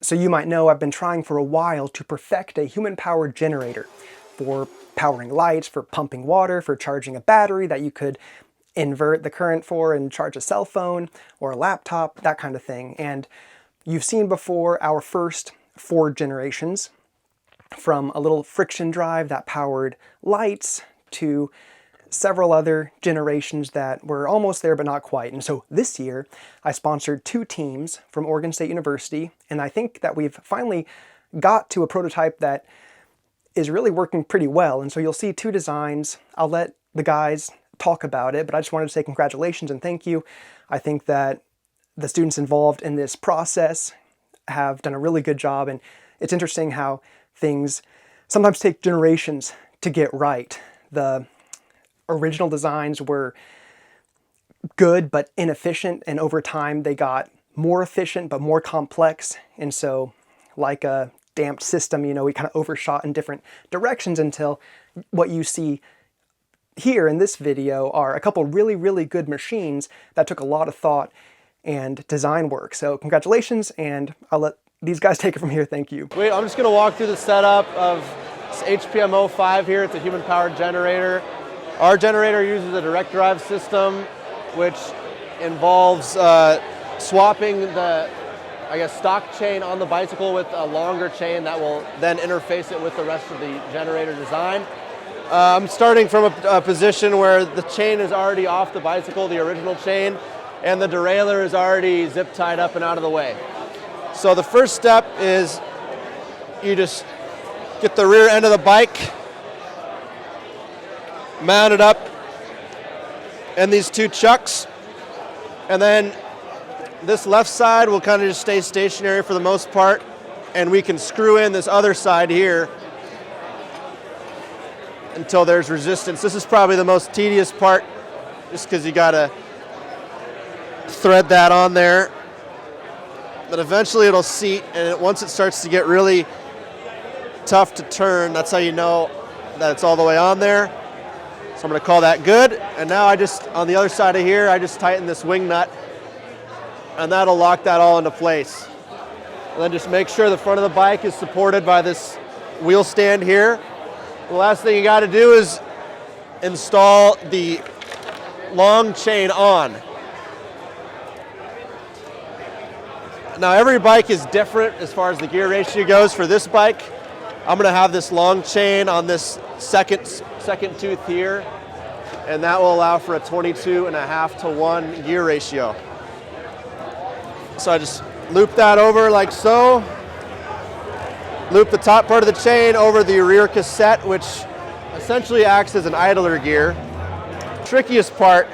So you might know I've been trying for a while to perfect a human-powered generator for powering lights, for pumping water, for charging a battery that you could invert the current for and charge a cell phone or a laptop, that kind of thing. And you've seen before our first 4 generations, from a little friction drive that powered lights to several other generations that were almost there but not quite. And so this year I sponsored 2 teams from Oregon State University, and I think that we've finally got to a prototype that is really working pretty well. And so you'll see 2 designs. I'll let the guys talk about it, but I just wanted to say congratulations and thank you. I think that the students involved in this process have done a really good job, and it's interesting how things sometimes take generations to get right. The original designs were good but inefficient, and over time they got more efficient but more complex. And so, like a damped system, we kind of overshot in different directions until what you see here in this video are a couple really, really good machines that took a lot of thought and design work. So congratulations, and I'll let these guys take it from here. Thank you. Wait, I'm just going to walk through the setup of this HPM05 here. It's a human-powered generator. Our generator uses a direct drive system, which involves swapping the, stock chain on the bicycle with a longer chain that will then interface it with the rest of the generator design. I'm starting from a position where the chain is already off the bicycle, the original chain, and the derailleur is already zip tied up and out of the way. So the first step is you just get the rear end of the bike mounted up in these 2 chucks, and then this left side will kind of just stay stationary for the most part, and we can screw in this other side here until there's resistance. This is probably the most tedious part, just because you gotta thread that on there, but eventually it'll seat, and once it starts to get really tough to turn, that's how you know that it's all the way on there. So I'm going to call that good, and now on the other side of here, I just tighten this wing nut, and that'll lock that all into place. And then just make sure the front of the bike is supported by this wheel stand here. The last thing you got to do is install the long chain on. Now every bike is different as far as the gear ratio goes. For this bike, I'm going to have this long chain on this second tooth here, and that will allow for a 22.5 to 1 gear ratio. So I just loop that over like so. Loop the top part of the chain over the rear cassette, which essentially acts as an idler gear. Trickiest part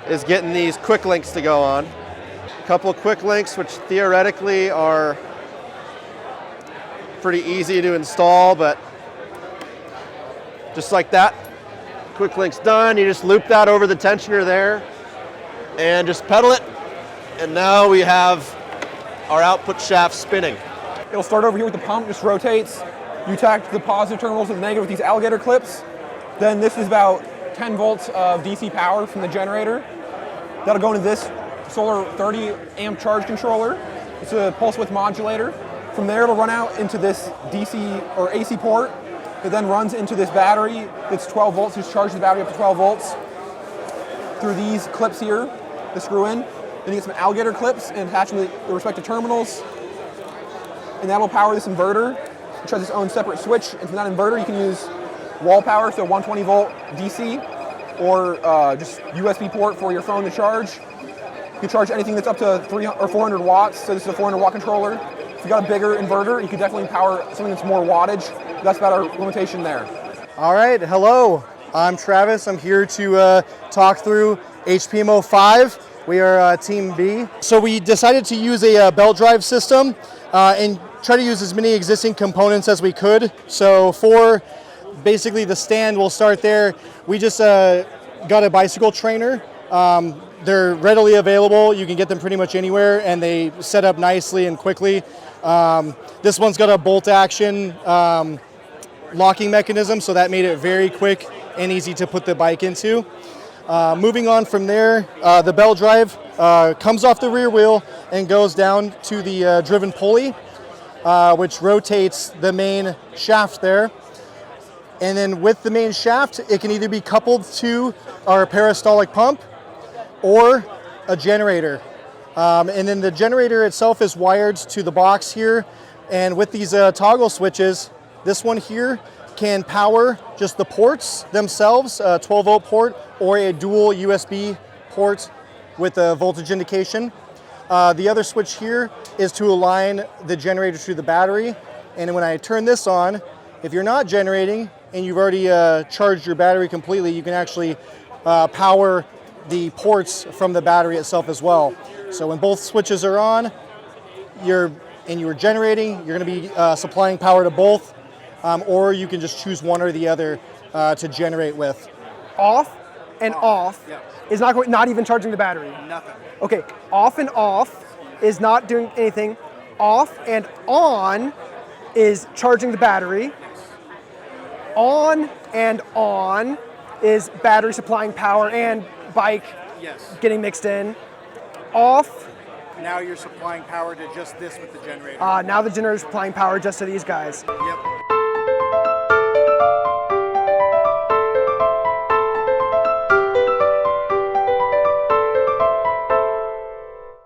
is getting these quick links to go on. A couple of quick links, which theoretically are pretty easy to install, but just like that, quick link's done. You just loop that over the tensioner there and just pedal it, and now we have our output shaft spinning. It'll start over here with the pump, just rotates. You attach the positive terminals and the negative with these alligator clips. Then this is about 10 volts of DC power from the generator. That'll go into this solar 30 amp charge controller. It's a pulse width modulator. From there it'll run out into this DC or AC port. It then runs into this battery that's 12 volts, just charges the battery up to 12 volts through these clips here to screw in. Then you get some alligator clips and attach them to the respective terminals. And that'll power this inverter, which has its own separate switch. And from that inverter you can use wall power, so 120 volt DC, or just USB port for your phone to charge. You can charge anything that's up to 300 or 400 watts, so this is a 400 watt controller. If you got a bigger inverter, you could definitely power something that's more wattage. That's about our limitation there. All right, hello. I'm Travis. I'm here to talk through HPM05. We are Team B. So we decided to use a belt drive system and try to use as many existing components as we could. So for basically the stand, we'll start there. We just got a bicycle trainer. They're readily available. You can get them pretty much anywhere, and they set up nicely and quickly. This one's got a bolt action locking mechanism, so that made it very quick and easy to put the bike into. Moving on from there, the belt drive comes off the rear wheel, and goes down to the driven pulley, which rotates the main shaft there. And then with the main shaft, it can either be coupled to our peristaltic pump or a generator. And then the generator itself is wired to the box here. And with these toggle switches, this one here can power just the ports themselves, a 12 volt port or a dual USB port with a voltage indication. The other switch here is to align the generator to the battery. And when I turn this on, if you're not generating and you've already charged your battery completely, you can actually power the ports from the battery itself as well. So when both switches are on, you're generating, you're going to be supplying power to both, or you can just choose one or the other to generate with. Off and off is not even charging the battery. Nothing. Okay, off and off is not doing anything. Off and on is charging the battery. On and on is battery supplying power and bike Yes. getting mixed in. Off, Now you're supplying power to just this with the generator. now the generator's supplying power just to these guys. Yep.